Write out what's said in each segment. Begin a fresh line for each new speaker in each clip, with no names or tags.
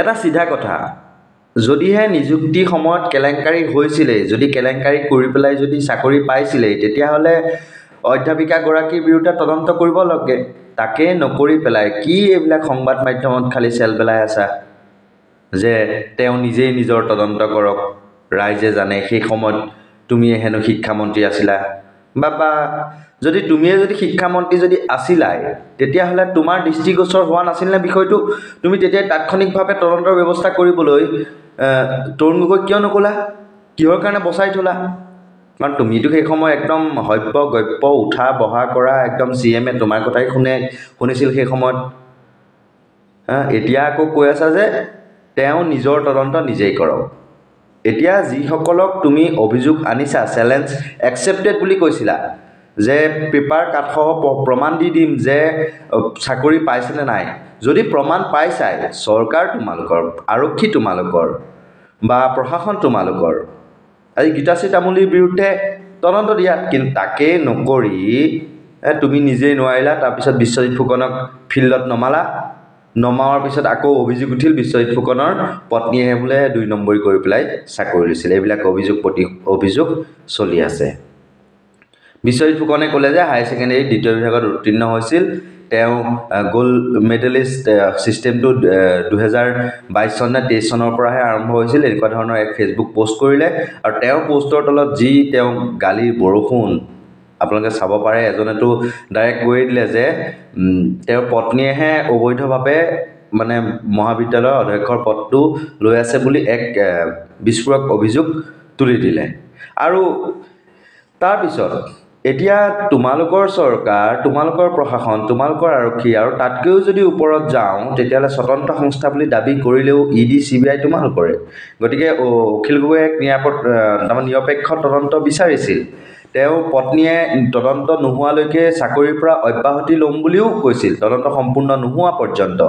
এটা সিধা কথা যদিহে নিযুক্তি সময়ত কেলেংকাৰী হৈছিলে যদি কেলেংকাৰী কৰি পেলাই যদি চাকৰি পাইছিলে তেতিয়াহ'লে অধ্যাপিকা গৰাকীৰ বিৰুদ্ধে তদন্ত কৰিব লাগে তাকে নকৰি পেলাই কি এইবিলাক সংবাদ মাধ্যমত খালি চেল পেলাই আছা যে তেওঁ নিজেই নিজৰ তদন্ত কৰক ৰাইজে জানে সেই সময়ত তুমি হেনো শিক্ষামন্ত্ৰী আছিলা বা যদি তুমিয়ে যদি শিক্ষামন্ত্ৰী যদি আছিলাই তেতিয়াহ'লে তোমাৰ দৃষ্টিগোচৰ হোৱা নাছিল নে বিষয়টো তুমি তেতিয়া তাৎক্ষণিকভাৱে তদন্তৰ ব্যৱস্থা কৰিবলৈ তৰুণ গগৈ কিয় নকলা কিহৰ কাৰণে বচাই থলা কাৰণ তুমিতো সেই সময় একদম হব্য গপ্য উঠা বহা কৰা একদম সিএমএ তোমাৰ কথাই শুনিছিল সেই সময়ত এতিয়া আকৌ কৈ আছা যে তেওঁ নিজৰ তদন্ত নিজেই কৰক এতিয়া যিসকলক তুমি অভিযোগ আনিছা চ্যালেঞ্জ একসেপ্টেড বুলি কৈছিলা যে পেপাৰ কাটসহ প্ৰমাণ দি দিম যে চাকৰি পাইছে নে নাই যদি প্ৰমাণ পাইছাই চৰকাৰ তোমালোকৰ আৰক্ষী তোমালোকৰ বা প্ৰশাসন তোমালোকৰ আজি গীতাশ্ৰী তামুলীৰ বিৰুদ্ধে তদন্ত দিয়া কিন্তু তাকে নকৰি তুমি নিজেই নোৱাৰিলা তাৰপিছত বিশ্বজিৎ ফুকনক ফিল্ডত নমাৱাৰ পিছত আকৌ অভিযোগ উঠিল বিশ্বজিৎ ফুকনৰ পত্নীয়ে বোলে 2 নম্বৰী কৰি পেলাই চাকৰি লৈছিল এইবিলাক অভিযোগ চলি আছে বিশ্বজিৎ ফুকনে ক'লে যে হাই সেকেন্ডাৰী দ্বিতীয় বিভাগত উত্তীৰ্ণ হৈছিল তেওঁ গোল্ড মেডেলিষ্ট সিস্টেমটো 2022 চন নে 23 চনৰ পৰাহে আৰম্ভ হৈছিল এনেকুৱা ধৰণৰ এক ফেচবুক পোষ্ট কৰিলে আৰু তেওঁৰ পোষ্টৰ তলত যি তেওঁ গালিৰ বৰষুণ আপোনালোকে চাব পাৰে এজনেতো ডাইৰেক্ট কৈ দিলে যে তেওঁৰ পত্নীয়েহে অবৈধভাৱে মানে মহাবিদ্যালয়ৰ অধ্যক্ষৰ পদটো লৈ আছে বুলি এক বিস্ফোৰক অভিযোগ তুলি দিলে আৰু তাৰ পিছত এতিয়া তোমালোকৰ চৰকাৰ তোমালোকৰ প্ৰশাসন তোমালোকৰ আৰক্ষী আৰু তাতকৈও যদি ওপৰত যাওঁ তেতিয়ালে স্বতন্ত্ৰ সংস্থা বুলি দাবী কৰিলেও ইডি সিবিআই তোমালোকৰে গতিকে অখিল গগৈ এক নিৰপেক্ষ তদন্ত বিচাৰিছিল তেওঁ পত্নীয়ে তদন্ত নোহোৱালৈকে চাকৰিৰ পৰা অব্যাহতি ল'ম বুলিও কৈছিল তদন্ত সম্পূৰ্ণ নোহোৱা পৰ্যন্ত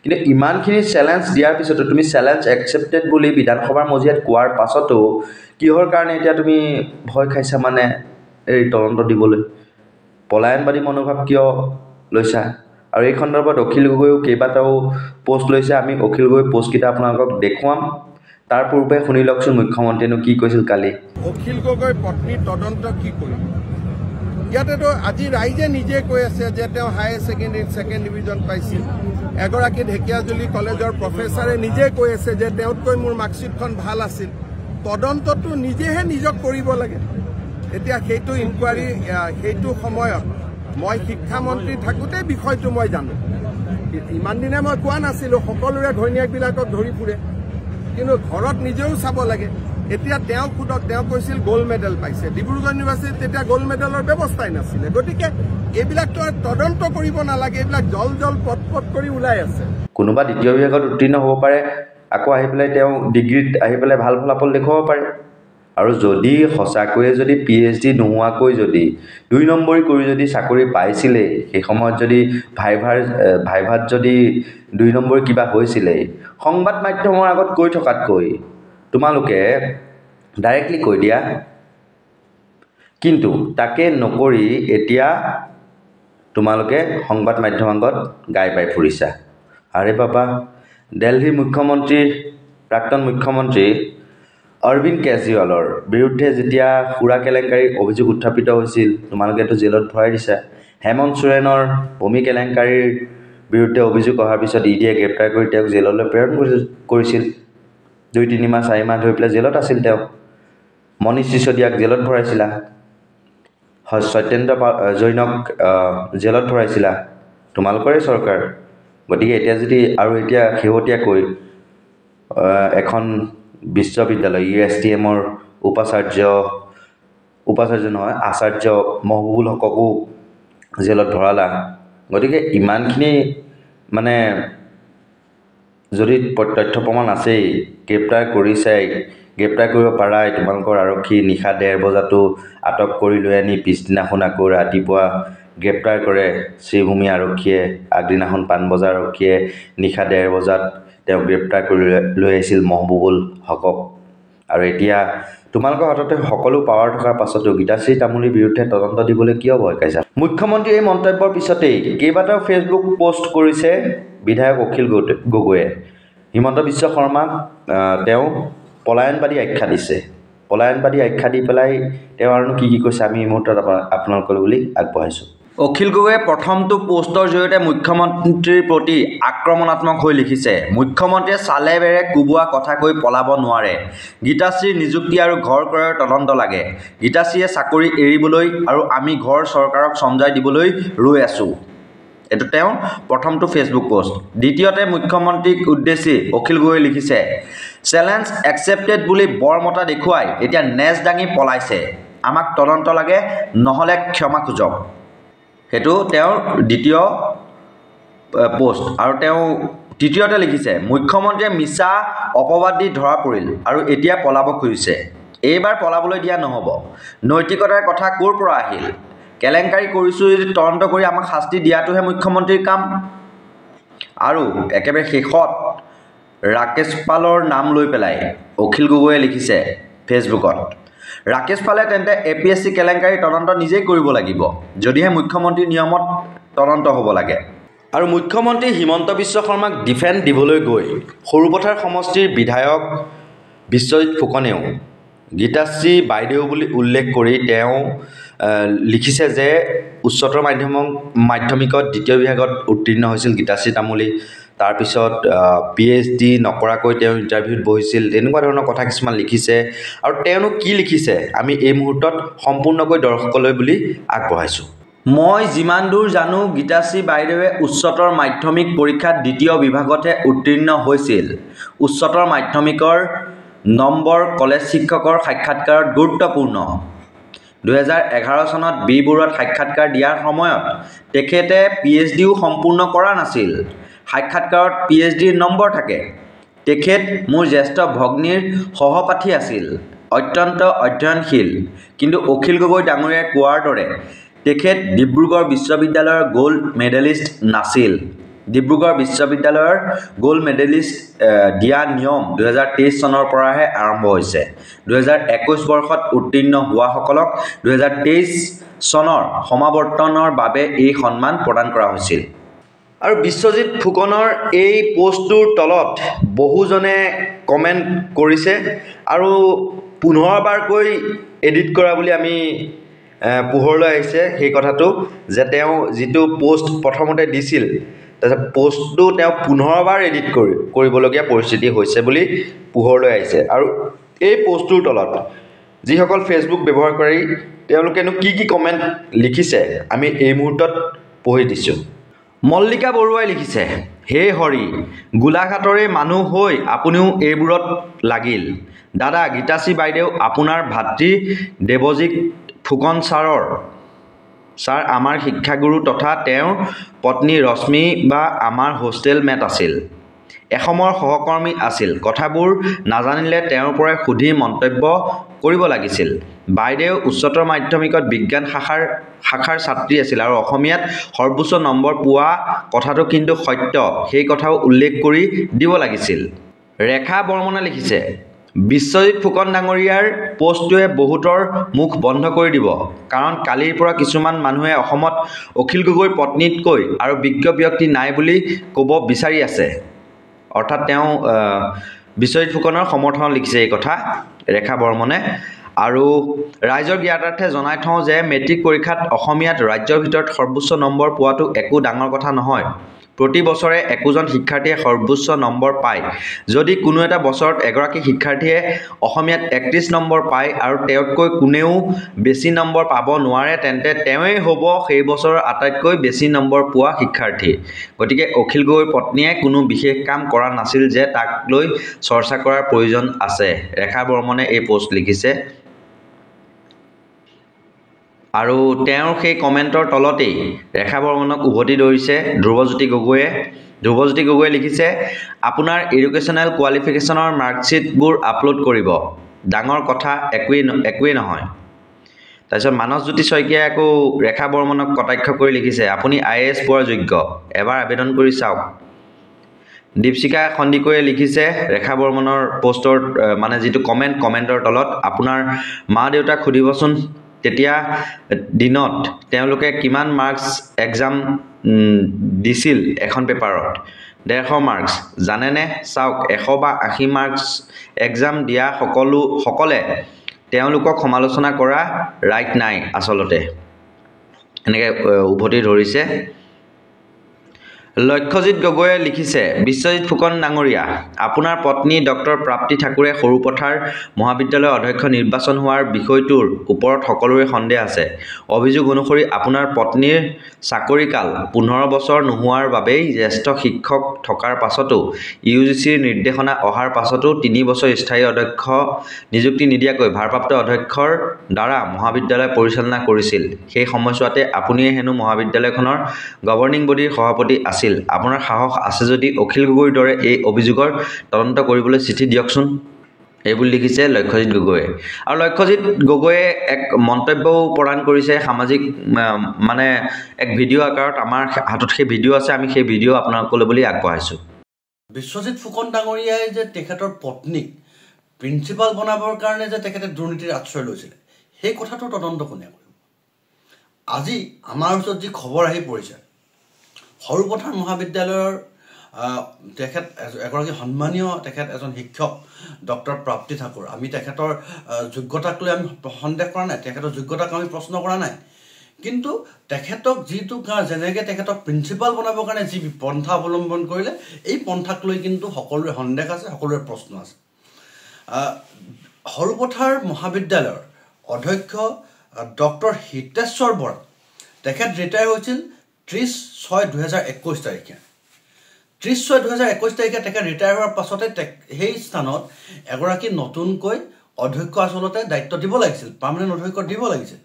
কিন্তু ইমানখিনি চ্যালেঞ্জ দিয়াৰ পিছতো তুমি চ্যালেঞ্জ একসেপ্টেড বুলি বিধানসভাৰ মজিয়াত কোৱাৰ পাছতো কিহৰ কাৰণে এতিয়া তুমি ভয় খাইছা মানে এই তদন্ত দিবলৈ পলায়নবাদী মনোভাৱ কিয় লৈছা আৰু এই সন্দৰ্ভত অখিল গগৈও কেইবাটাও পোষ্ট লৈছে আমি অখিল গগৈ পোষ্টকেইটা আপোনালোকক দেখুৱাম তাৰ পূৰ্বে শুনি লওকচোন মুখ্যমন্ত্ৰীয়েনো কি কৈছিল কালি
অখিল গগৈ পত্নী তদন্ত কি কৰিব ইয়াতেতো আজি ৰাইজে নিজে কৈ আছে যে তেওঁ হায়াৰ সেকেন্ডাৰীত 2nd ডিভিজন পাইছিল এগৰাকী ঢেকিয়াজুলি কলেজৰ প্ৰফেছৰে নিজে কৈ আছে যে তেওঁতকৈ মোৰ মাৰ্কশ্বিটখন ভাল আছিল তদন্তটো নিজেহে নিজক কৰিব লাগে এতিয়া সেইটো ইনকুৱাৰী সেইটো সময়ত মই শিক্ষামন্ত্ৰী থাকোঁতে বিষয়টো মই জানো ইমান দিনে মই কোৱা নাছিলোঁ সকলোৰে ঘৈণীয়েকবিলাকক ধৰি ফুৰে কিন্তু ঘৰত নিজেও চাব লাগে এতিয়া তেওঁ খুদক তেওঁ কৈছিল গোল্ড মেডেল পাইছে ডিব্ৰুগড় ইউনিভাৰ্চিটিত তেতিয়া গোল্ড মেডেলৰ ব্যৱস্থাই নাছিলে গতিকে এইবিলাকতো তদন্ত কৰিব নালাগে এইবিলাক জল পট কৰি ওলাই আছে
কোনোবা দ্বিতীয় বিভাগত উত্তীৰ্ণ হ'ব পাৰে আকৌ আহি পেলাই তেওঁ ডিগ্ৰীত আহি পেলাই ভাল ফলাফল দেখুৱাব পাৰে আৰু যদি সঁচাকৈয়ে যদি পিএইচডি নোহোৱাকৈ যদি 2 নম্বৰী কৰি যদি চাকৰি পাইছিলে সেই সময়ত যদি ভাইভাত যদি 2 নম্বৰী কিবা হৈছিলে সংবাদ মাধ্যমৰ আগত কৈ থকাতকৈ তোমালোকে ডাইৰেক্টলি কৈ দিয়া কিন্তু তাকে নকৰি এতিয়া তোমালোকে সংবাদ মাধ্যমৰ আগত গাই পাই ফুৰিছা আৰে বাবা দিল্লীৰ মুখ্যমন্ত্ৰী প্ৰাক্তন মুখ্যমন্ত্ৰী অৰবিন্দ কেজৰিৱালৰ বিৰুদ্ধে যেতিয়া সুৰা কেলেংকাৰীৰ অভিযোগ উত্থাপিত হৈছিল তোমালোকেতো জেলত ভৰাই দিছা হেমন্ত সোৰেনৰ ভূমি কেলেংকাৰীৰ বিৰুদ্ধে অভিযোগ অহাৰ পিছত ইডিয়ে গ্ৰেপ্তাৰ কৰি তেওঁক জেললৈ প্ৰেৰণ কৰিছিল 2-3 মাহ 4 মাহ ধৰি পেলাই জেলত আছিল তেওঁ মনীষ চিচদিয়াক জেলত ভৰাইছিলা সত্যেন্দ্ৰ জৈনক জেলত ভৰাইছিলা তোমালোকৰে চৰকাৰ গতিকে এতিয়া যদি আৰু এতিয়া শেহতীয়াকৈ এখন বিশ্ববিদ্যালয় ইউএছটিএমৰ উপাচাৰ্য নহয় আচাৰ্য মহবুবুল হককো জেলত ভৰালা গতিকে ইমানখিনি মানে যদি তথ্য প্ৰমাণ আছেই গ্ৰেপ্তাৰ কৰিছাই গ্ৰেপ্তাৰ কৰিব পাৰাই তোমালোকৰ আৰক্ষী নিশা 1:30 বজাতো আটক কৰি লৈ আনি পিছদিনাখন আকৌ ৰাতিপুৱা গ্ৰেপ্তাৰ কৰে শ্ৰীভূমি আৰক্ষীয়ে আগদিনাখন পাণবজাৰ আৰক্ষীয়ে নিশা 1:30 বজাত তেওঁ গ্ৰেপ্তাৰ কৰি লৈ আহিছিল মহবুবুল হকক আৰু এতিয়া তোমালোকৰ হাততে সকলো পাৱাৰ থকাৰ পাছতো গীতাশ্ৰী তামুলীৰ বিৰুদ্ধে তদন্ত দিবলৈ কিয় ভয় খাইছা মুখ্যমন্ত্ৰীৰ এই মন্তব্যৰ পিছতেই কেইবাটাও ফেচবুক পোষ্ট কৰিছে বিধায়ক অখিল গগৈয়ে হিমন্ত বিশ্ব শৰ্মাক তেওঁ পলায়নবাদী আখ্যা দিছে পলায়নবাদী আখ্যা দি পেলাই তেওঁ আৰু কি কৈছে আমি এই মুহূৰ্তত আপোনালোকলৈ বুলি আগবঢ়াইছোঁ অখিল গগৈয়ে প্ৰথমটো পোষ্টৰ জৰিয়তে মুখ্যমন্ত্ৰীৰ প্ৰতি আক্ৰমণাত্মক হৈ লিখিছে মুখ্যমন্ত্ৰীয়ে চালে বেৰে কোবোৱা কথা কৈ পলাব নোৱাৰে গীতাশ্ৰীৰ নিযুক্তি আৰু ঘৰ ক্ৰয়ৰ তদন্ত লাগে গীতাশ্ৰীয়ে চাকৰি এৰিবলৈ আৰু আমি ঘৰ চৰকাৰক সমজাই দিবলৈ ৰৈ আছোঁ এটো তেওঁ প্ৰথমটো ফেচবুক পোষ্ট দ্বিতীয়তে মুখ্যমন্ত্ৰীক উদ্দেশ্যি অখিল গগৈয়ে লিখিছে চ্যালেঞ্জ একসেপ্টেড বুলি বৰমতা দেখুৱাই এতিয়া নেজ দাঙি পলাইছে আমাক তদন্ত লাগে নহলে ক্ষমা খুজক হেতু তেওঁৰ দ্বিতীয় পোষ্ট আৰু তেওঁ তৃতীয়তে লিখিছে মুখ্যমন্ত্ৰীয়ে মিছা অপবাদ দি ধৰা পৰিল আৰু এতিয়া পলাব খুজিছে এইবাৰ পলাবলৈ দিয়া নহব নৈতিকতাৰ কথা কোৰ পৰা আহিল কেলেংকাৰী কৰিছো যদি তদন্ত কৰি আমাক শাস্তি দিয়াটোহে মুখ্যমন্ত্ৰীৰ কাম আৰু একেবাৰে শেষত ৰাকেশ পালৰ নাম লৈ পেলাই অখিল গগৈয়ে লিখিছে ফেচবুকত ৰাকেশ পালে তেন্তে এপিএসসি কেলেংকাৰী তদন্ত নিজেই কৰিব লাগিব যদিহে মুখ্যমন্ত্ৰীৰ নিয়মত তদন্ত হ'ব লাগে আৰু মুখ্যমন্ত্ৰী হিমন্ত বিশ্ব শৰ্মাক ডিফেন্ড দিবলৈ গৈ সৰুপথাৰ সমষ্টিৰ বিধায়ক বিশ্বজিৎ ফুকনেও গীতাশ্ৰী বাইদেউ বুলি উল্লেখ কৰি তেওঁ লিখিছে যে উচ্চতৰ মাধ্যমিকত দ্বিতীয় বিভাগত উত্তীৰ্ণ হৈছিল গীতাশ্ৰী তামুলী তাৰ পিছত পিএইচডি নকৰাকৈ তেওঁ ইন্টাৰভিউত বহিছিল তেনেকুৱা ধৰণৰ কথা কিছুমান লিখিছে আৰু তেওঁনো কি লিখিছে আমি এই মুহূৰ্তত সম্পূৰ্ণকৈ দৰ্শকলৈ বুলি আগবঢ়াইছো মই যিমান দূৰ জানো গীতাশ্ৰী বাইদেৱে উচ্চতৰ মাধ্যমিক পৰীক্ষাত দ্বিতীয় বিভাগতে উত্তীৰ্ণ হৈছিল উচ্চতৰ মাধ্যমিকৰ নম্বৰ কলেজ শিক্ষকৰ সাক্ষাৎকাৰত গুৰুত্বপূৰ্ণ 2011 চনত বিবোৰত সাক্ষাৎকাৰ দিয়াৰ সময়ত তেখেতে পিএইচডিও সম্পূৰ্ণ কৰা নাছিল সাক্ষাৎকাৰত পিএইচডিৰ নম্বৰ থাকে তেখেত মোৰ জ্যেষ্ঠ ভগ্নীৰ সহপাঠী আছিল অত্যন্ত অধ্যয়নশীল কিন্তু অখিল গগৈ ডাঙৰীয়াই কোৱাৰ দৰে তেখেত ডিব্ৰুগড় বিশ্ববিদ্যালয়ৰ গোল্ড মেডেলিষ্ট নাছিল ডিব্ৰুগড় বিশ্ববিদ্যালয়ৰ গোল্ড মেডেলিষ্ট দিয়া নিয়ম 2023 চনৰ পৰাহে আৰম্ভ হৈছে 2021 বৰ্ষত উত্তীৰ্ণ হোৱাসকলক 2023 চনৰ সমাৱৰ্তনৰ বাবে এই সন্মান প্ৰদান কৰা হৈছিল আৰু বিশ্বজিৎ ফুকনৰ এই পোষ্টটোৰ তলত বহুজনে কমেন্ট কৰিছে আৰু 15 বাৰকৈ এডিট কৰা বুলি আমি পোহৰলৈ আহিছে সেই কথাটো যে তেওঁ যিটো পোষ্ট প্ৰথমতে দিছিল তাৰপিছত পোষ্টটো তেওঁ 15 বাৰ এডিট কৰিবলগীয়া পৰিস্থিতি হৈছে বুলি পোহৰলৈ আহিছে আৰু এই পোষ্টটোৰ তলত যিসকল ফেচবুক ব্যৱহাৰকাৰী তেওঁলোকেনো কি কমেন্ট লিখিছে আমি এই মুহূৰ্তত পঢ়ি দিছো মল্লিকা বৰুৱাই লিখিছে হে হৰি গোলাঘাটৰে মানুহ হৈ আপুনিও এইবোৰত লাগিল দাদা গীতাশ্ৰী বাইদেউ আপোনাৰ ভাতৃ দেৱজিৎ ফুকন ছাৰ আমাৰ শিক্ষাগুৰু তথা তেওঁৰ পত্নী ৰশ্মি বা আমাৰ হোষ্টেল মেট আছিল এসময়ৰ সহকৰ্মী আছিল কথাবোৰ নাজানিলে তেওঁৰ পৰাই সুধি মন্তব্য কৰিব লাগিছিল বাইদেউ উচ্চতৰ মাধ্যমিকত বিজ্ঞান শাখাৰ ছাত্ৰী আছিল আৰু অসমীয়াত সৰ্বোচ্চ নম্বৰ পোৱা কথাটো কিন্তু সত্য সেই কথাও উল্লেখ কৰি দিব লাগিছিল ৰেখা বৰ্মনে লিখিছে বিশ্বজিৎ ফুকন ডাঙৰীয়াৰ পোষ্টটোৱে বহুতৰ মুখ বন্ধ কৰি দিব কাৰণ কালিৰ পৰা কিছুমান মানুহে অসমত অখিল গগৈৰ পত্নীতকৈ আৰু বিজ্ঞ ব্যক্তি নাই বুলি ক'ব বিচাৰি আছে অৰ্থাৎ তেওঁ বিশ্বজিৎ ফুকনৰ সমৰ্থন লিখিছে এই কথা ৰেখা বৰ্মনে আৰু ৰাইজৰ জ্ঞাতাৰ্থে জনাই থওঁ যে মেট্ৰিক পৰীক্ষাত অসমীয়াত ৰাজ্যৰ ভিতৰত সৰ্বোচ্চ নম্বৰ পোৱাটো একো ডাঙৰ কথা নহয় প্ৰতি বছৰে একোজন শিক্ষাৰ্থীয়ে সৰ্বোচ্চ নম্বৰ পায় যদি কোনো এটা বছৰত এগৰাকী শিক্ষাৰ্থীয়ে অসমীয়াত 31 নম্বৰ পায় আৰু তেওঁতকৈ কোনেও বেছি নম্বৰ পাব নোৱাৰে তেন্তে তেওঁই হ'ব সেই বছৰৰ আটাইতকৈ বেছি নম্বৰ পোৱা শিক্ষাৰ্থী গতিকে অখিল গগৈৰ পত্নীয়ে কোনো বিশেষ কাম কৰা নাছিল যে তাক লৈ চৰ্চা কৰাৰ প্ৰয়োজন আছে ৰেখা বৰ্মনে এই পোষ্ট লিখিছে আৰু তেওঁৰ সেই কমেন্টৰ তলতেই ৰেখা বৰ্মনক উভতি ধৰিছে ধ্ৰুৱজ্যোতি গগৈয়ে লিখিছে আপোনাৰ এডুকেশ্যনেল কোৱালিফিকেশ্যনৰ মাৰ্কশ্বিটবোৰ আপলোড কৰিব ডাঙৰ কথা একোৱেই নহয় তাৰপিছত মানসজ্যোতি শইকীয়াই আকৌ ৰেখা বৰ্মনক কটাক্ষ কৰি লিখিছে আপুনি আইএএছ পোৱাৰ যোগ্য এবাৰ আবেদন কৰি চাওক দীপশিকা খণ্ডিকৈয়ে লিখিছে ৰেখা বৰ্মনৰ পোষ্টৰ মানে যিটো কমেন্টৰ তলত আপোনাৰ মা দেউতাক সুধিবচোন তেতিয়া দিনত তেওঁলোকে কিমান মাৰ্কছ এক্সাম দিছিল এখন পেপাৰত 150 মাৰ্কছ জানেনে চাওক 100 বা 80 মাৰ্কছ এক্সাম দিয়া সকলে তেওঁলোকক সমালোচনা কৰা ৰাইট নাই আচলতে এনেকৈ উভতি ধৰিছে লক্ষ্যজিৎ গগৈয়ে লিখিছে বিশ্বজিৎ ফুকন ডাঙৰীয়া আপোনাৰ পত্নী ডক্টৰ প্ৰাপ্তি ঠাকুৰে সৰুপথাৰ মহাবিদ্যালয়ৰ অধ্যক্ষ নিৰ্বাচন হোৱাৰ বিষয়টোৰ ওপৰত সকলোৰে সন্দেহ আছে অভিযোগ অনুসৰি আপোনাৰ পত্নীৰ চাকৰিকাল 15 বছৰ নোহোৱাৰ বাবেই জ্যেষ্ঠ শিক্ষক থকাৰ পাছতো ইউজিচিৰ নিৰ্দেশনা অহাৰ পাছতো 3 বছৰ স্থায়ী অধ্যক্ষ নিযুক্তি নিদিয়াকৈ ভাৰপ্ৰাপ্ত অধ্যক্ষৰ দ্বাৰা মহাবিদ্যালয় পৰিচালনা কৰিছিল সেই সময়ছোৱাতে আপুনিয়ে হেনো মহাবিদ্যালয়খনৰ গভৰ্ণিং বডিৰ সভাপতি আছিল আপোনাৰ সাহস আছে যদি অখিল গগৈৰ দৰে এই অভিযোগৰ তদন্ত কৰিবলৈ চিঠি দিয়কচোন এইবুলি লিখিছে লক্ষ্যজিৎ গগৈয়ে আৰু লক্ষ্যজিৎ গগৈয়ে এক মন্তব্যও প্ৰদান কৰিছে সামাজিক মানে এক ভিডিঅ' আকাৰত আমাৰ হাতত সেই ভিডিঅ' আছে আমি সেই ভিডিঅ' আপোনালোকলৈ বুলি আগবঢ়াইছোঁ
বিশ্বজিৎ ফুকন ডাঙৰীয়াই যে তেখেতৰ পত্নীক প্ৰিন্সিপাল বনাবৰ কাৰণে যে তেখেতে দুৰ্নীতিৰ আশ্ৰয় লৈছিলে সেই কথাটো তদন্ত কোনে কৰিব আজি আমাৰ ওচৰত যি খবৰ আহি পৰিছে সৰুপথাৰ মহাবিদ্যালয়ৰ তেখেত এগৰাকী সন্মানীয় তেখেত এজন শিক্ষক ডক্টৰ প্ৰাপ্তি ঠাকুৰ আমি তেখেতৰ যোগ্যতাক লৈ আমি সন্দেহ কৰা নাই তেখেতৰ যোগ্যতাক আমি প্ৰশ্ন কৰা নাই কিন্তু তেখেতক যিটো যেনেকৈ তেখেতক প্ৰিন্সিপাল বনাবৰ কাৰণে যি পন্থা অৱলম্বন কৰিলে এই পন্থাক লৈ কিন্তু সকলোৰে সন্দেহ আছে সকলোৰে প্ৰশ্ন আছে সৰুপথাৰ মহাবিদ্যালয়ৰ অধ্যক্ষ ডক্টৰ হিতেশ্বৰ বৰা তেখেত ৰিটায়াৰ হৈছিল 30/6/2021 তাৰিখে 30/6/2021 তাৰিখে তেখেত ৰিটায়াৰ হোৱাৰ পাছতে সেই স্থানত এগৰাকী নতুনকৈ অধ্যক্ষ আচলতে দায়িত্ব দিব লাগিছিল পাৰ্মানেণ্ট অধ্যক্ষ দিব লাগিছিল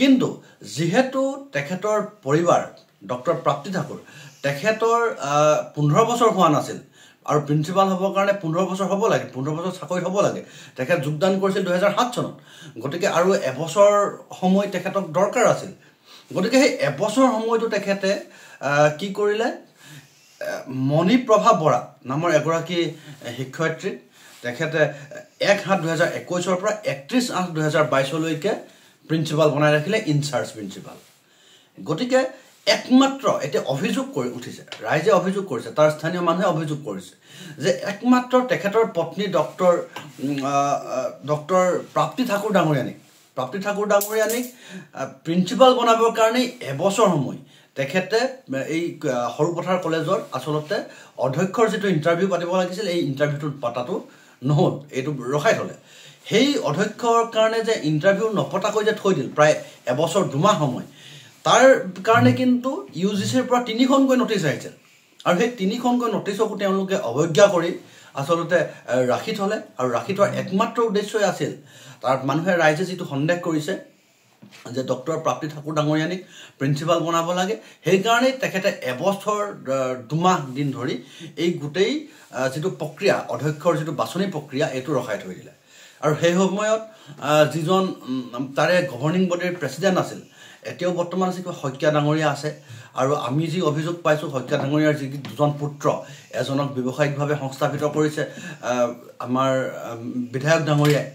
কিন্তু যিহেতু তেখেতৰ পৰিবাৰ ডক্টৰ প্ৰাপ্তি ঠাকুৰ তেখেতৰ 15 বছৰ হোৱা নাছিল আৰু প্ৰিন্সিপাল হ'বৰ কাৰণে 15 বছৰ হ'ব লাগে 15 বছৰ চাকৰিত হ'ব লাগে তেখেত যোগদান কৰিছিল 2007 চনত গতিকে আৰু এবছৰ সময় তেখেতক দৰকাৰ আছিল গতিকে সেই এবছৰ সময়টো তেখেতে কি কৰিলে মণিপ্ৰভা বৰা নামৰ এগৰাকী শিক্ষয়িত্ৰী তেখেতে 1/7/2021 পৰা 31/8/2022 প্ৰিন্সিপাল বনাই ৰাখিলে ইনচাৰ্জ প্ৰিন্সিপাল গতিকে একমাত্ৰ এতিয়া অভিযোগ কৰি উঠিছে ৰাইজে অভিযোগ কৰিছে তাৰ স্থানীয় মানুহে অভিযোগ কৰিছে যে একমাত্ৰ তেখেতৰ পত্নী ডক্টৰ প্ৰাপ্তি ঠাকুৰ ডাঙৰীয়ানীক প্ৰিন্সিপাল বনাবৰ কাৰণে এবছৰ সময় তেখেতে এই সৰুপথাৰ কলেজৰ আচলতে অধ্যক্ষৰ যিটো ইণ্টাৰভিউ পাতিব লাগিছিল এই ইণ্টাৰভিউটো পাতাটো নহ'ল এইটো ৰখাই থ'লে সেই অধ্যক্ষৰ কাৰণে যে ইণ্টাৰভিউ নপতাকৈ যে থৈ দিল প্ৰায় এবছৰ 2 মাহ সময় তাৰ কাৰণে কিন্তু ইউজিচিৰ পৰা 3খনকৈ নটিচ আহিছিল আৰু সেই 3খনকৈ নটিচকো তেওঁলোকে অৱজ্ঞা কৰি আচলতে ৰাখি থ'লে আৰু ৰাখি থোৱাৰ একমাত্ৰ উদ্দেশ্যই আছিল তাৰ মানুহে ৰাইজে যিটো সন্দেহ কৰিছে যে ডক্টৰ প্ৰাপ্তি ঠাকুৰ ডাঙৰীয়ানীক প্ৰিন্সিপাল বনাব লাগে সেইকাৰণেই তেখেতে এবছৰ 2 মাহ দিন ধৰি এই গোটেই যিটো প্ৰক্ৰিয়া অধ্যক্ষৰ যিটো বাছনি প্ৰক্ৰিয়া এইটো ৰখাই থৈ দিলে আৰু সেই সময়ত যিজন তাৰে গভৰ্ণিং বডিৰ প্ৰেচিডেণ্ট আছিল এতিয়াও বৰ্তমান আছে শইকীয়া ডাঙৰীয়া আছে আৰু আমি যি অভিযোগ পাইছোঁ শইকীয়া ডাঙৰীয়াৰ যি 2জন পুত্ৰ এজনক ব্যৱসায়িকভাৱে সংস্থাপিত কৰিছে আমাৰ বিধায়ক ডাঙৰীয়াই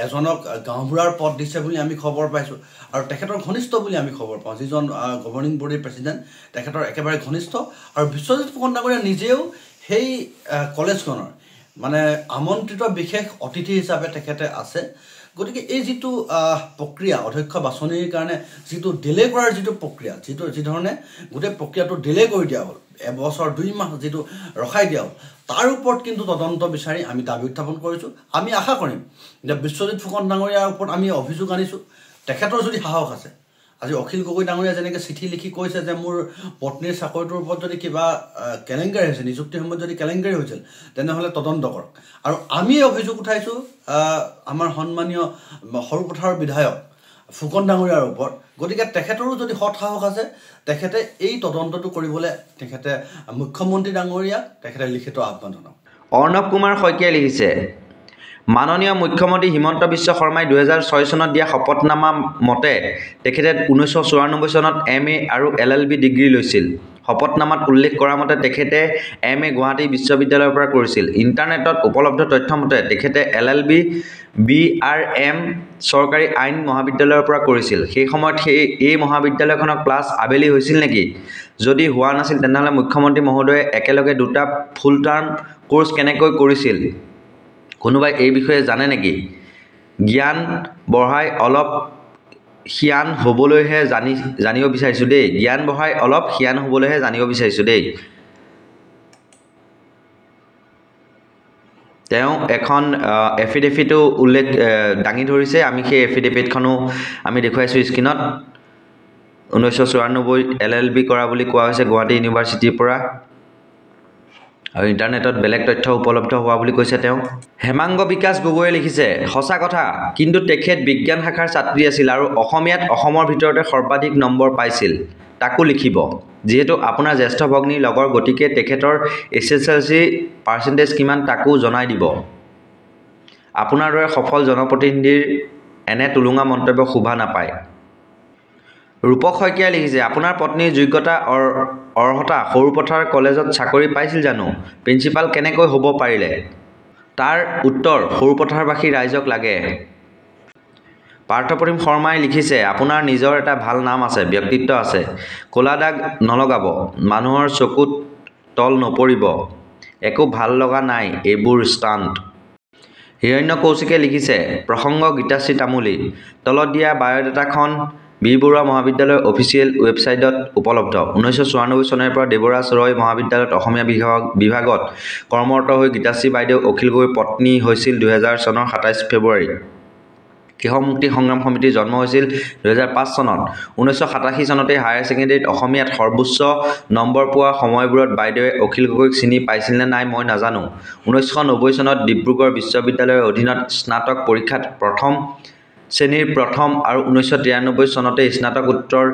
এজনক গাঁওবুঢ়াৰ পদ দিছে বুলি আমি খবৰ পাইছোঁ আৰু তেখেতৰ ঘনিষ্ঠ বুলি আমি খবৰ পাওঁ যিজন গভৰ্ণিং বডিৰ প্ৰেচিডেণ্ট তেখেতৰ একেবাৰে ঘনিষ্ঠ আৰু বিশ্বজিৎ ফুকন ডাঙৰীয়া নিজেও সেই কলেজখনৰ মানে আমন্ত্ৰিত বিশেষ অতিথি হিচাপে তেখেতে আছে গতিকে এই যিটো প্ৰক্ৰিয়া অধ্যক্ষ বাছনিৰ কাৰণে যিটো ডিলে কৰাৰ যিটো প্ৰক্ৰিয়া যি ধৰণে গোটেই প্ৰক্ৰিয়াটো ডিলে কৰি দিয়া হ'ল এবছৰ 2 মাহ যিটো ৰখাই দিয়া হ'ল তাৰ ওপৰত কিন্তু তদন্ত বিচাৰি আমি দাবী উত্থাপন কৰিছোঁ আমি আশা কৰিম যে বিশ্বজিৎ ফুকন ডাঙৰীয়াৰ ওপৰত আমি অভিযোগ আনিছোঁ তেখেতৰ যদি সাহস আছে আজি অখিল গগৈ ডাঙৰীয়া যেনেকৈ চিঠি লিখি কৈছে যে মোৰ পত্নীৰ চাকৰিটোৰ ওপৰত যদি কিবা কেলেংকাৰী হৈছে নিযুক্তিৰ সময়ত যদি কেলেংকাৰী হৈছিল তেনেহ'লে তদন্ত কৰক আৰু আমি অভিযোগ উঠাইছোঁ আমাৰ সন্মানীয় সৰুপথাৰৰ বিধায়ক ফুকন ডাঙৰীয়াৰ ওপৰত গতিকে তেখেতৰো যদি সৎ সাহস আছে তেখেতে এই তদন্তটো কৰিবলৈ তেখেতে মুখ্যমন্ত্ৰী ডাঙৰীয়াক তেখেতে লিখিত আহ্বান জনাওক
অৰ্ণৱ কুমাৰ শইকীয়াই লিখিছে মাননীয় মুখ্যমন্ত্ৰী হিমন্ত বিশ্ব শৰ্মাই 2006 চনত দিয়া শপতনামা মতে তেখেতে 1994 চনত MA আৰু LLB ডিগ্ৰী লৈছিল শপতনামাত উল্লেখ কৰা মতে তেখেতে MA গুৱাহাটী বিশ্ববিদ্যালয়ৰ পৰা কৰিছিল ইণ্টাৰনেটত উপলব্ধ তথ্য মতে তেখেতে LLB BRM চৰকাৰী আইন মহাবিদ্যালয়ৰ পৰা কৰিছিল সেই সময়ত এই মহাবিদ্যালয়খনৰ ক্লাছ আবেলি হৈছিল নেকি যদি হোৱা নাছিল তেনেহ'লে মুখ্যমন্ত্ৰী মহোদয়ে একেলগে দুটা ফুল টাৰ্ম কোৰ্চ কেনেকৈ কৰিছিল কোনোবাই এই বিষয়ে জানে নেকি জ্ঞান বঢ়াই অলপ জ্ঞান হ'বলৈহে জানিব বিচাৰিছোঁ দেই জ্ঞান বঢ়াই অলপ জ্ঞান হ'বলৈহে জানিব বিচাৰিছোঁ দেই তেওঁ এখন এফিডেভিটো উল্লেখ দাঙি ধৰিছে আমি সেই এফিডেভিটখনো আমি দেখুৱাইছোঁ স্ক্ৰীনত 1994 LLB কৰা বুলি কোৱা হৈছে গুৱাহাটী ইউনিভাৰ্চিটিৰ পৰা আৰু ইণ্টাৰনেটত বেলেগ তথ্য উপলব্ধ হোৱা বুলি কৈছে তেওঁ হেমাংগ বিকাশ গগৈয়ে লিখিছে সঁচা কথা কিন্তু তেখেত বিজ্ঞান শাখাৰ ছাত্ৰী আছিল আৰু অসমীয়াত অসমৰ ভিতৰতে সৰ্বাধিক নম্বৰ পাইছিল তাকো লিখিব যেহেতু আপোনাৰ জ্যেষ্ঠ ভগ্নীৰ লগৰ গতিকে তেখেতৰ SSLC পাৰ্চেন্টেজ কিমান তাকো জনাই দিব আপোনাৰ দৰে সফল জনপ্ৰতিনিধিৰ এনে তুলুঙা মন্তব্য শোভা নাপায় ৰূপক শইকীয়াই লিখিছে আপোনাৰ পত্নীৰ যোগ্যতা অৰ্হতা সৰুপথাৰ কলেজত চাকৰি পাইছিল জানো প্ৰিন্সিপাল কেনেকৈ হ'ব পাৰিলে তাৰ উত্তৰ সৰুপথাৰবাসী ৰাইজক লাগে পাৰ্থপ্ৰতিম শৰ্মাই লিখিছে আপোনাৰ নিজৰ এটা ভাল নাম আছে ব্যক্তিত্ব আছে ক'লা দাগ নলগাব মানুহৰ চকুত তল নপৰিব একো ভাল লগা নাই এইবোৰ ষ্টাণ্ট হিৰণ্য কৌশিকে লিখিছে প্ৰসংগ গীতাশ্ৰী তামুলী তলত দিয়া বায়'ডাটাখন বি বৰুৱা মহাবিদ্যালয়ৰ অফিচিয়েল ৱেবছাইটত উপলব্ধ 1994 চনৰ পৰা দেৱৰাজ ৰয় মহাবিদ্যালয়ত অসমীয়া বিভাগত কৰ্মৰত হৈ গীতাশ্ৰী বাইদেউ অখিল গগৈৰ পত্নী হৈছিল 2000 চনৰ 27 ফেব্ৰুৱাৰী কৃষক মুক্তি সংগ্ৰাম সমিতিৰ জন্ম হৈছিল 2005 চনত 1987 চনতে হায়াৰ ছেকেণ্ডেৰীত অসমীয়াত সৰ্বোচ্চ নম্বৰ পোৱা সময়বোৰত বাইদেৱে অখিল গগৈক চিনি পাইছিল নে নাই মই নাজানো 1990 চনত ডিব্ৰুগড় বিশ্ববিদ্যালয়ৰ অধীনত স্নাতক পৰীক্ষাত প্ৰথম শ্ৰেণীৰ প্ৰথম আৰু 1993 চনতে স্নাতকোত্তৰ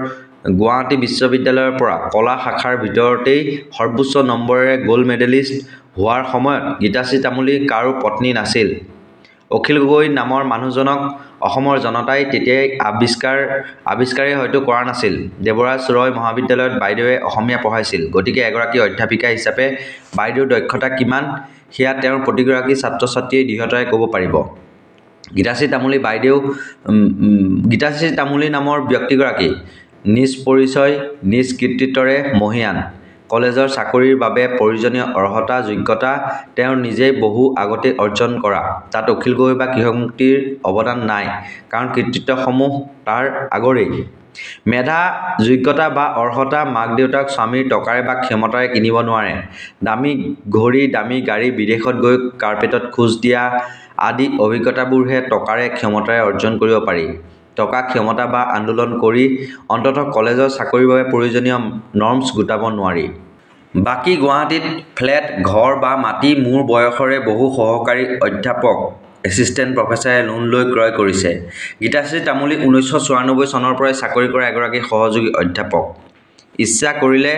গুৱাহাটী বিশ্ববিদ্যালয়ৰ পৰা কলা শাখাৰ ভিতৰতেই সৰ্বোচ্চ নম্বৰেৰে গোল্ড মেডেলিষ্ট হোৱাৰ সময়ত গীতাশ্ৰী তামুলী কাৰো পত্নী নাছিল অখিল গগৈ নামৰ মানুহজনক অসমৰ জনতাই তেতিয়াই আৱিষ্কাৰেই হয়তো কৰা নাছিল দেৱৰাজ ৰয় মহাবিদ্যালয়ত বাইদেৱে অসমীয়া পঢ়াইছিল গতিকে এগৰাকী অধ্যাপিকা হিচাপে বাইদেউৰ দক্ষতা কিমান সেয়া তেওঁৰ প্ৰতিগৰাকী ছাত্ৰ ছাত্ৰীয়ে দৃঢ়তাৰে ক'ব পাৰিব গীতাশ্ৰী তামুলী নামৰ ব্যক্তিগৰাকী নিজ পৰিচয় নিজ কৃতিত্বৰে মহিয়ান কলেজৰ চাকৰিৰ বাবে প্ৰয়োজনীয় অৰ্হতা যোগ্যতা তেওঁ নিজেই বহু আগতে অৰ্জন কৰা তাত অখিল গগৈ বা কৃষক মুক্তিৰ অৱদান নাই কাৰণ কৃতিত্বসমূহ তাৰ আগৰেই মেধা যোগ্যতা বা অৰ্হতা মাক দেউতাক স্বামীৰ টকাৰে বা ক্ষমতাৰে কিনিব নোৱাৰে দামী ঘড়ী দামী গাড়ী বিদেশত গৈ কাৰ্পেটত খোজ দিয়া আদি অভিজ্ঞতাবোৰহে টকাৰে ক্ষমতাৰে অৰ্জন কৰিব পাৰি টকা ক্ষমতা বা আন্দোলন কৰি অন্ততঃ কলেজৰ চাকৰিৰ বাবে প্ৰয়োজনীয় নৰ্মছ গোটাব নোৱাৰি বাকী গুৱাহাটীত ফ্লেট ঘৰ বা মাটি মোৰ বয়সৰে বহু সহকাৰী অধ্যাপক এছিষ্টেণ্ট প্ৰফেচাৰে লোন লৈ ক্ৰয় কৰিছে গীতাশ্ৰী তামুলী 1994 চনৰ পৰাই চাকৰি কৰা এগৰাকী সহযোগী অধ্যাপক ইচ্ছা কৰিলে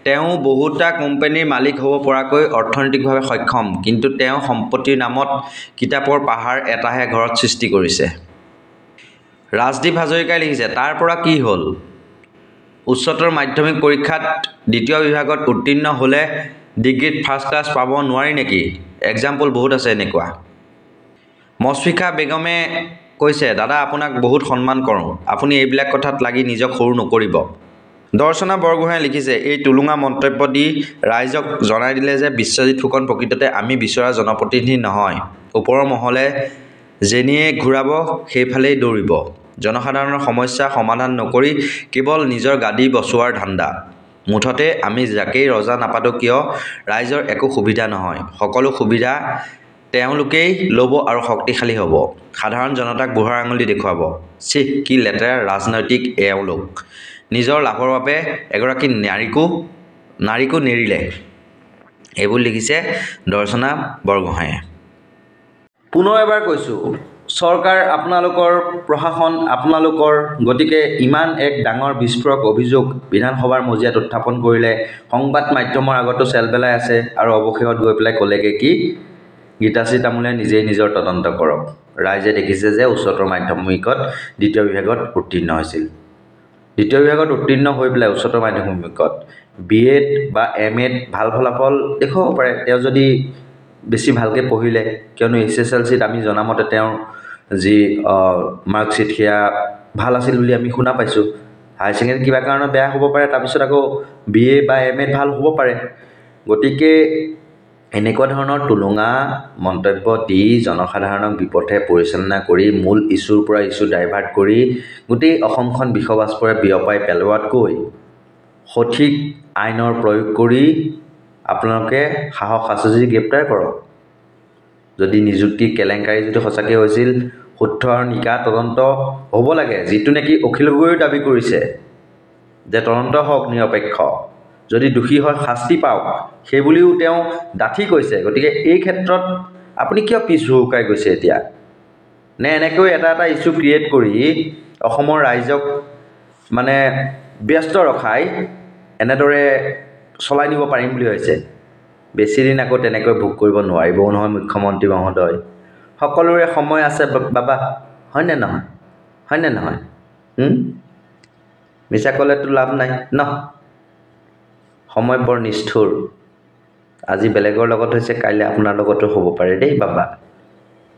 তেওঁ বহুতা কোম্পানীৰ মালিক হ'ব পৰাকৈ অৰ্থনৈতিকভাৱে সক্ষম কিন্তু তেওঁ সম্পত্তিৰ নামত কিতাপৰ পাহাৰ এটাহে ঘৰত সৃষ্টি কৰিছে ৰাজদীপ হাজৰিকাই লিখিছে তাৰ পৰা কি হ'ল উচ্চতৰ মাধ্যমিক পৰীক্ষাত দ্বিতীয় বিভাগত উত্তীৰ্ণ হ'লে ডিগ্ৰীত ফাৰ্ষ্ট ক্লাছ পাব নোৱাৰি নেকি এক্সাম্পল বহুত আছে এনেকুৱা মছফিকা বেগমে কৈছে দাদা আপোনাক বহুত সন্মান কৰোঁ আপুনি এইবিলাক কথাত লাগি নিজক সৰু নকৰিব দৰ্শনা বৰগোহাঁয়ে লিখিছে এই তুলুঙা মন্তব্য দি ৰাইজক জনাই দিলে যে বিশ্বজিৎ ফুকন প্ৰকৃততে আমি বিচৰা জনপ্ৰতিনিধি নহয় ওপৰৰ মহলে যেনিয়ে ঘূৰাব সেইফালেই দৌৰিব জনসাধাৰণৰ সমস্যা সমাধান নকৰি কেৱল নিজৰ গাদী বচোৱাৰ ধান্দা মুঠতে আমি যাকেই ৰজা নাপাতো কিয় ৰাইজৰ একো সুবিধা নহয় সকলো সুবিধা তেওঁলোকেই ল'ব আৰু শক্তিশালী হ'ব সাধাৰণ জনতাক বুঢ়াৰ আঙুলি দেখুৱাব কি লেতেৰা ৰাজনৈতিক এওঁলোক নিজৰ লাভৰ বাবে এগৰাকী নাৰীকো নেৰিলে এইবোৰ লিখিছে দৰ্শনা বৰগোহাঁয়ে পুনৰ এবাৰ কৈছোঁ চৰকাৰ আপোনালোকৰ প্ৰশাসন আপোনালোকৰ গতিকে ইমান এক ডাঙৰ বিস্ফোৰক অভিযোগ বিধানসভাৰ মজিয়াত উত্থাপন কৰিলে সংবাদ মাধ্যমৰ আগতো চেলবেলাই আছে আৰু অৱশেষত গৈ পেলাই ক'লেগৈ কি গীতাশ্ৰী তামুলীয়ে নিজেই নিজৰ তদন্ত কৰক ৰাইজে দেখিছে যে উচ্চতৰ মাধ্যমিকত দ্বিতীয় বিভাগত উত্তীৰ্ণ হৈছিল দ্বিতীয় বিভাগত উত্তীৰ্ণ হৈ পেলাই উচ্চতৰ মাধ্যমিকত BEd বা MAত ভাল ফলাফল দেখুৱাব পাৰে তেওঁ যদি বেছি ভালকৈ পঢ়িলে কিয়নো SSLCত আমি জনামতে তেওঁৰ যি মাৰ্কশ্বিট সেয়া ভাল আছিল বুলি আমি শুনা পাইছোঁ হায়াৰ ছেকেণ্ডেৰী কিবা কাৰণত বেয়া হ'ব পাৰে, তাৰপিছত আকৌ BA বা MA ভাল হ'ব পাৰে। গতিকে এনেকুৱা ধৰণৰ টুলুঙা মন্তব্য দি জনসাধাৰণক বিপথে পৰিচালনা কৰি মূল ইছ্যুৰ পৰা ইছ্যু ডাইভাৰ্ট কৰি গোটেই অসমখন বিষবাষ্পৰে বিয়পাই পেলোৱাতকৈ সঠিক আইনৰ প্ৰয়োগ কৰি আপোনালোকে সাহস আছে যদি গ্ৰেপ্তাৰ কৰক। যদি নিযুক্তি কেলেংকাৰী যদি সঁচাকৈ হৈছিল, শুদ্ধ আৰু নিকা তদন্ত হ'ব লাগে, যিটো নেকি অখিল গগৈয়ে দাবী কৰিছে যে তদন্ত হওক নিৰপেক্ষ, যদি দোষী হয় শাস্তি পাওক, সেইবুলিও তেওঁ ডাঠি কৈছে। গতিকে এই ক্ষেত্ৰত আপুনি কিয় পিছ হুহুকাই গৈছে এতিয়া? নে এনেকৈ এটা ইছ্যু ক্ৰিয়েট কৰি অসমৰ ৰাইজক মানে ব্যস্ত ৰখাই এনেদৰে চলাই নিব পাৰিম বুলি ভাবিছে? বেছিদিন আকৌ তেনেকৈ ভোগ কৰিব নোৱাৰিবও নহয় মুখ্যমন্ত্ৰী মহোদয়। সকলোৰে সময় আছে বাবা, হয়নে নহয়? হয়নে নহয়? মিছা ক'লেতো লাভ নাই ন? সময় বৰ নিষ্ঠুৰ। আজি বেলেগৰ লগত হৈছে, কাইলৈ আপোনাৰ লগতো হ'ব পাৰে দেই বাবা।